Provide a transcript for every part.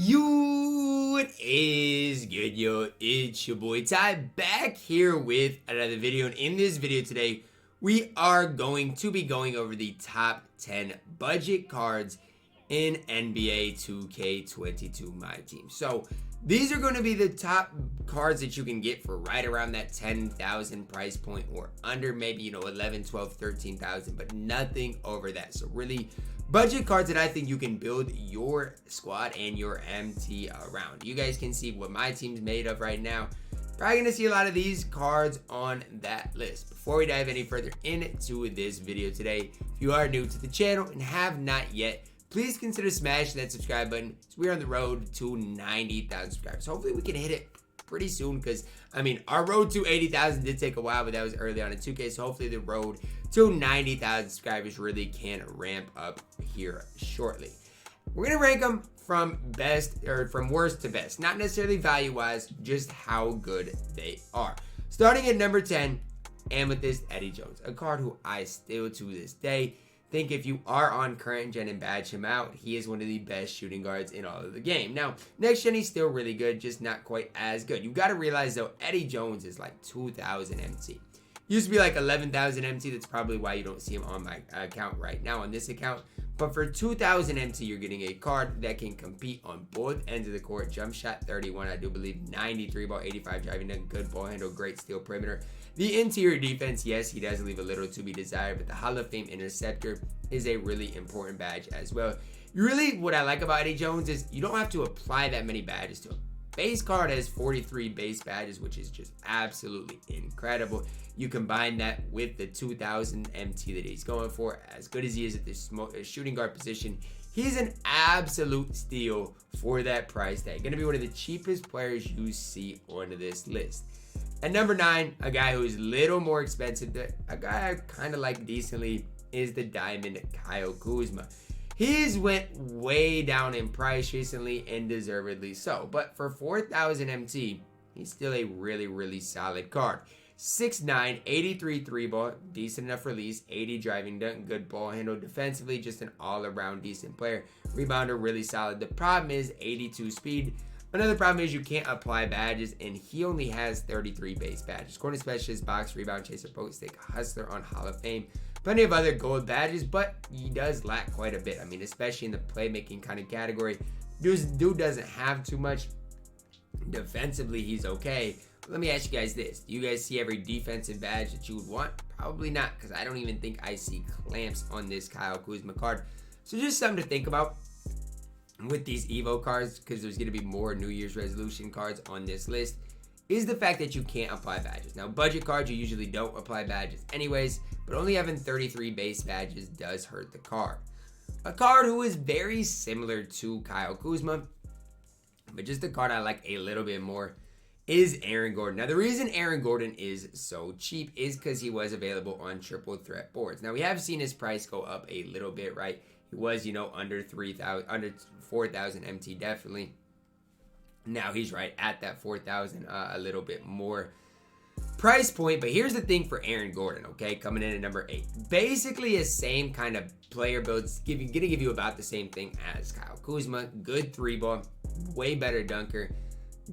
What is good, yo? It's your boy Ty back here with another video, and in this video today we are going to be going over the top 10 budget cards in NBA 2K22 MyTEAM. So these are going to be the top cards that you can get for right around that 10,000 price point or under, maybe 11, 12, 13,000, but nothing over that. So really budget cards that I think you can build your squad and your MT around. You guys can see what my team's made of right now. Probably gonna see a lot of these cards on that list. Before we dive any further into this video today, if you are new to the channel and have not yet, please consider smashing that subscribe button. So we're on the road to 90,000 subscribers. Hopefully we can hit it pretty soon, because our road to 80,000 did take a while, but that was early on in 2K. So hopefully the road to 90,000 subscribers really can ramp up here shortly. We're gonna rank them from worst to best, not necessarily value wise, just how good they are. Starting at number 10, Amethyst Eddie Jones, a card who I still to this day think if you are on current gen and badge him out, he is one of the best shooting guards in all of the game. Now, next gen he's still really good, just not quite as good. You got to realize though, Eddie Jones is like 2,000 MT. Used to be like 11,000 MT. That's probably why you don't see him on my account right now, on this account. But for 2,000 MT, you're getting a card that can compete on both ends of the court. Jump shot 31, I do believe 93 ball, 85 driving dunk, good ball handle, great steal perimeter. The interior defense, yes, he does leave a little to be desired, but the Hall of Fame interceptor is a really important badge as well. Really, what I like about Eddie Jones is you don't have to apply that many badges to him. Base card has 43 base badges, which is just absolutely incredible. You combine that with the 2,000 MT that he's going for, as good as he is at this shooting guard position, he's an absolute steal for that price tag. Going to be one of the cheapest players you see on this list. At number 9, a guy who is a little more expensive, a guy I kind of like decently, is the Diamond Kyle Kuzma. He's went way down in price recently, and deservedly so. But for 4,000 MT, he's still a really, really solid card. 6'9", 83 3 ball, decent enough release, 80 driving dunk, good ball handle, defensively just an all-around decent player. Rebounder really solid. The problem is 82 speed. Another problem is you can't apply badges, and he only has 33 base badges. Corner specialist, box, rebound chaser, post stick, hustler on Hall of Fame. Plenty of other gold badges, but he does lack quite a bit. Especially in the playmaking kind of category. Dude doesn't have too much. Defensively, he's okay. But let me ask you guys this. Do you guys see every defensive badge that you would want? Probably not, because I don't even think I see clamps on this Kyle Kuzma card. So just something to think about with these Evo cards, because there's going to be more New Year's resolution cards on this list, is the fact that you can't apply badges. Now, budget cards, you usually don't apply badges anyways, but only having 33 base badges does hurt the card. A card who is very similar to Kyle Kuzma, but just a card I like a little bit more, is Aaron Gordon. Now, the reason Aaron Gordon is so cheap is because he was available on triple threat boards. Now, we have seen his price go up a little bit, right? He was, under 4,000 MT definitely. Now he's right at that 4,000, a little bit more price point. But here's the thing for Aaron Gordon, okay? Coming in at number 8. Basically a same kind of player builds, gonna give you about the same thing as Kyle Kuzma. Good 3 ball, way better dunker.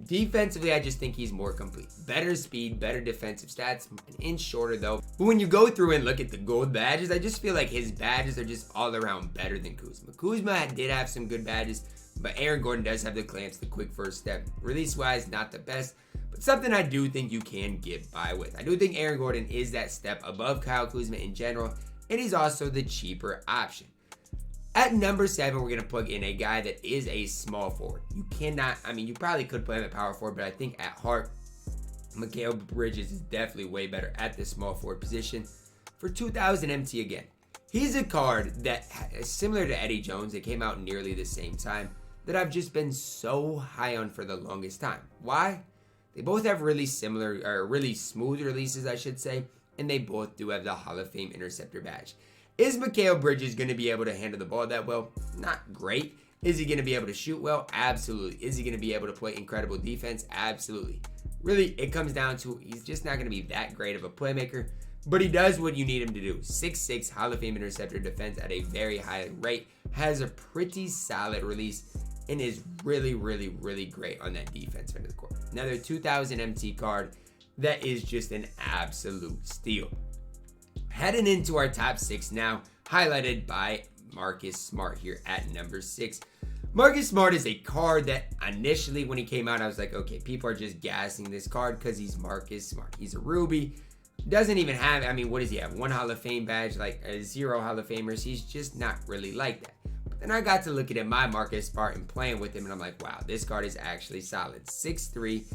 Defensively, I just think he's more complete. Better speed, better defensive stats, an inch shorter though. But when you go through and look at the gold badges, I just feel like his badges are just all around better than Kuzma. Kuzma did have some good badges, but Aaron Gordon does have the clamps, the quick first step. Release-wise, not the best, but something I do think you can get by with. I do think Aaron Gordon is that step above Kyle Kuzma in general, and he's also the cheaper option. At number 7, we're going to plug in a guy that is a small forward. You cannot, you probably could play him at power forward, but I think at heart, Mikal Bridges is definitely way better at the small forward position. For 2,000 MT again, he's a card that is similar to Eddie Jones. They came out nearly the same time, that I've just been so high on for the longest time. Why? They both have really similar, or really smooth releases, I should say, and they both do have the Hall of Fame interceptor badge. Is Mikal Bridges going to be able to handle the ball that well? Not great. Is he going to be able to shoot well? Absolutely. Is he going to be able to play incredible defense? Absolutely. Really, it comes down to he's just not going to be that great of a playmaker, but he does what you need him to do. 6'6", Hall of Fame interceptor, defense at a very high rate, has a pretty solid release, and is really, really, really great on that defense end of the court. Another 2000 MT card that is just an absolute steal. Heading into our top 6 now, highlighted by Marcus Smart here at number 6. Marcus Smart is a card that initially when he came out, I was like, okay, people are just gassing this card because he's Marcus Smart. He's a Ruby. Doesn't even have, I mean, what does he have? 1 Hall of Fame badge, like 0 Hall of Famers. He's just not really like that. But then I got to looking at my Marcus Smart and playing with him, and I'm like, wow, this card is actually solid. 6'3".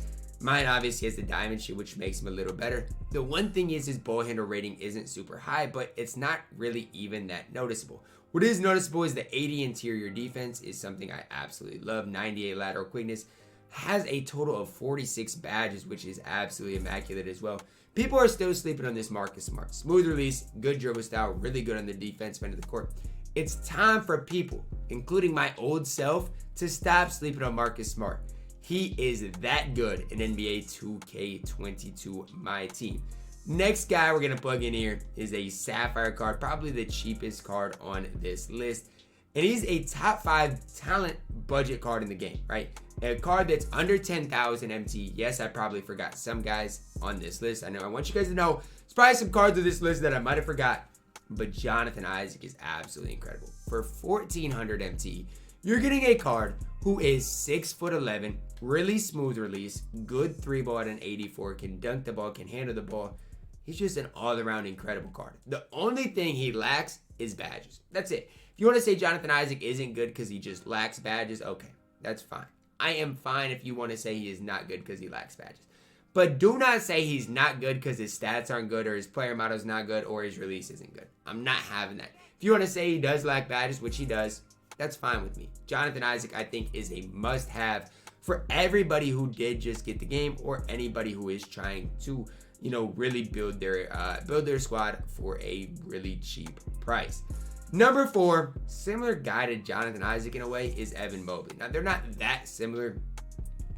Mine obviously has the diamond shoe, which makes him a little better. The one thing is his ball handle rating isn't super high, but it's not really even that noticeable. What is noticeable is the 80 interior defense is something I absolutely love. 98 lateral quickness. Has a total of 46 badges, which is absolutely immaculate as well. People are still sleeping on this Marcus Smart. Smooth release, good dribble style, really good on the defense end of the court. It's time for people, including my old self, to stop sleeping on Marcus Smart. He is that good in NBA 2K22 MyTEAM. Next guy we're going to plug in here is a Sapphire card, probably the cheapest card on this list. And he's a top 5 talent budget card in the game, right? A card that's under 10,000 MT. Yes, I probably forgot some guys on this list. I know I want you guys to know there's probably some cards on this list that I might have forgot. But Jonathan Isaac is absolutely incredible. For 1,400 MT, you're getting a card who is 6'11", really smooth release, good 3-ball at an 84, can dunk the ball, can handle the ball. He's just an all-around incredible card. The only thing he lacks is badges. That's it. If you want to say Jonathan Isaac isn't good because he just lacks badges, okay, that's fine. I am fine if you want to say he is not good because he lacks badges. But do not say he's not good because his stats aren't good or his player model is not good or his release isn't good. I'm not having that. If you want to say he does lack badges, which he does, that's fine with me. Jonathan Isaac, I think, is a must-have for everybody who did just get the game or anybody who is trying to, you know, really build their squad for a really cheap price. Number 4, similar guy to Jonathan Isaac in a way, is Evan Mobley. Now, they're not that similar,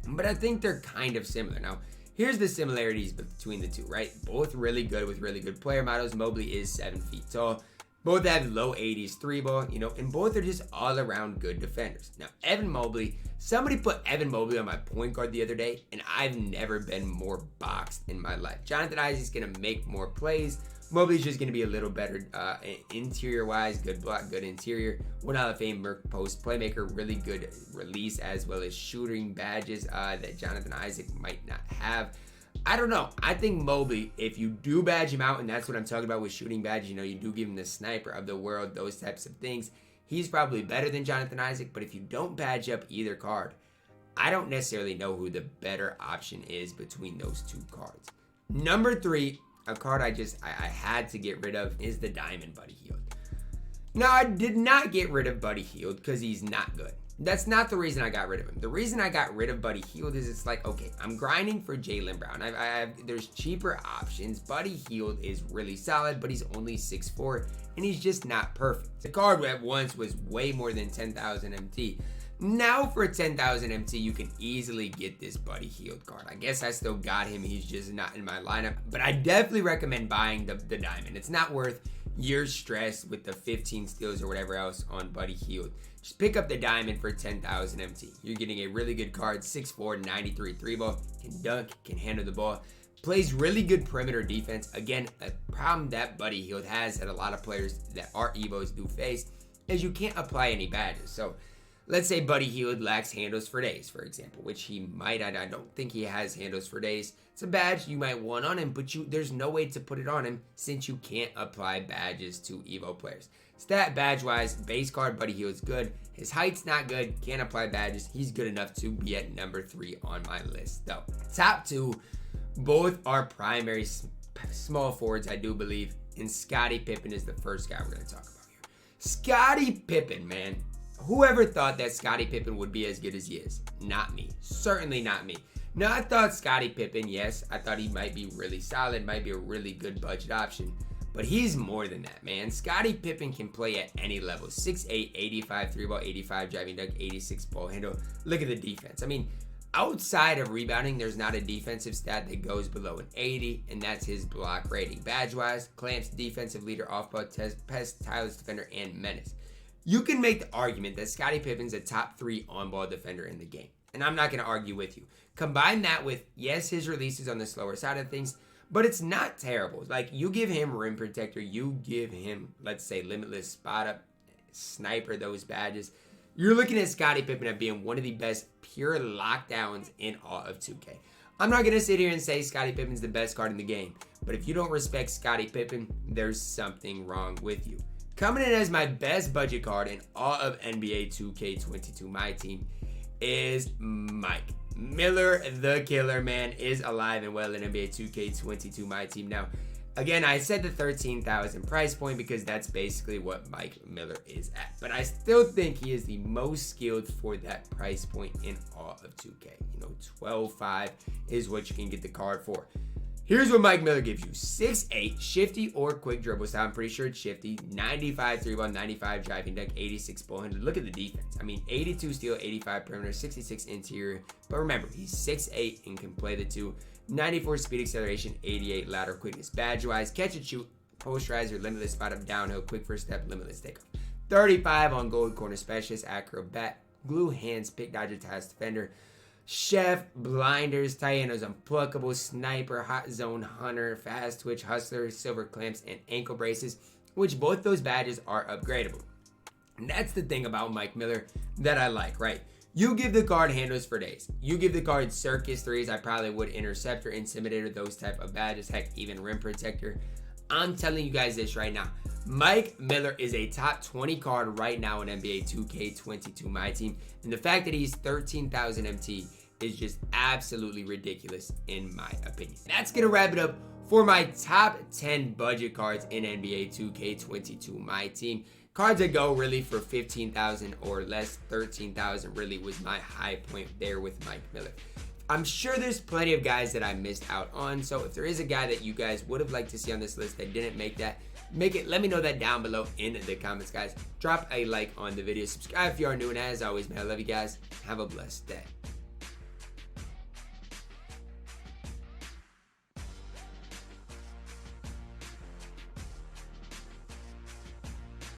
but I think they're kind of similar. Now, here's the similarities between the two, right? Both really good with really good player models. Mobley is 7 feet tall. Both have low 80s 3-ball, you know, and both are just all-around good defenders. Now, Evan Mobley, somebody put Evan Mobley on my point guard the other day, and I've never been more boxed in my life. Jonathan Isaac's going to make more plays. Mobley's just going to be a little better interior-wise, good block, good interior. 1 Hall of Fame post playmaker, really good release as well as shooting badges that Jonathan Isaac might not have. I don't know. I think Mobley, if you do badge him out, and that's what I'm talking about with shooting badges, you know, you do give him the sniper of the world, those types of things, he's probably better than Jonathan Isaac. But if you don't badge up either card, I don't necessarily know who the better option is between those two cards. Number 3, a card I had to get rid of, is the Diamond Buddy Hield. Now, I did not get rid of Buddy Hield because he's not good. That's not the reason I got rid of him. The reason I got rid of Buddy Hield is it's like, okay, I'm grinding for Jaylen Brown. There's cheaper options. Buddy Hield is really solid, but he's only 6'4", and he's just not perfect. The card at once was way more than 10,000 MT. Now for 10,000 MT, you can easily get this Buddy Hield card. I guess I still got him. He's just not in my lineup. But I definitely recommend buying the diamond. It's not worth your stress with the 15 steals or whatever else on Buddy Hield. Just pick up the diamond for 10,000 MT. You're getting a really good card, 6'4", 93 3-ball, can dunk, can handle the ball, plays really good perimeter defense. Again, a problem that Buddy Hield has that a lot of players that are Evos do face is you can't apply any badges. So let's say Buddy Hield lacks handles for days, for example, which he might. I don't think he has handles for days. It's a badge you might want on him, but there's no way to put it on him since you can't apply badges to Evo players. Stat badge-wise, base card, Buddy Hield's good. His height's not good, can't apply badges. He's good enough to be at number 3 on my list, though. Top 2, both are primary small forwards, I do believe, and Scottie Pippen is the first guy we're going to talk about here. Scottie Pippen, man. Whoever thought that Scottie Pippen would be as good as he is? Not me. Certainly not me. Now, I thought Scottie Pippen, yes, I thought he might be really solid, might be a really good budget option. But he's more than that, man. Scottie Pippen can play at any level. 6'8", 85 3-ball, 85 driving dunk, 86 ball handle. Look at the defense. I mean, outside of rebounding, there's not a defensive stat that goes below an 80, and that's his block rating. Badge-wise, clamps, defensive leader, off-ball, pest, tireless defender, and menace. you can make the argument that Scottie Pippen's a top 3 on-ball defender in the game. And I'm not going to argue with you. Combine that with, yes, his release is on the slower side of things, but it's not terrible. Like, you give him rim protector, you give him, let's say, limitless spot up, sniper, those badges. You're looking at Scottie Pippen as being one of the best pure lockdowns in all of 2K. I'm not going to sit here and say Scottie Pippen's the best card in the game, but if you don't respect Scottie Pippen, there's something wrong with you. Coming in as my best budget card in all of NBA 2K22 MyTEAM is Mike Miller. The killer man is alive and well in NBA 2K22 MyTEAM. Now, again, I said the 13,000 price point because that's basically what Mike Miller is at. But I still think he is the most skilled for that price point in all of 2K. You know, 12.5 is what you can get the card for. Here's what Mike Miller gives you. 6'8", shifty or quick dribble style. I'm pretty sure it's shifty. 95 3-ball, 95 driving deck, 86 ball handle. Look at the defense. I mean, 82 steal, 85 perimeter, 66 interior. But remember, he's 6'8" and can play the 2. 94 speed acceleration, 88 lateral quickness. Badge-wise, catch and shoot, posterizer, limitless spot up, downhill, quick first step, limitless takeoff. 35 on gold, corner specialist, acrobat, glue hands, pick dodger, task defender. Chef, blinders, Tyanos, unpluckable, sniper, hot zone, hunter, fast twitch, hustler, silver clamps, and ankle braces, which both those badges are upgradable. And that's the thing about Mike Miller that I like, right? You give the card handles for days. You give the card circus 3s, I probably would interceptor, intimidator, those type of badges, heck, even rim protector. I'm telling you guys this right now. Mike Miller is a top 20 card right now in NBA 2K22 MyTEAM. And the fact that he's 13,000 MT is just absolutely ridiculous in my opinion. That's going to wrap it up for my top 10 budget cards in NBA 2K22 MyTEAM. Cards that go really for 15,000 or less. 13,000 really was my high point there with Mike Miller. I'm sure there's plenty of guys that I missed out on, so if there is a guy that you guys would have liked to see on this list that didn't make that, let me know that down below in the comments, guys. Drop a like on the video, subscribe if you are new, and as always, man, I love you guys. Have a blessed day.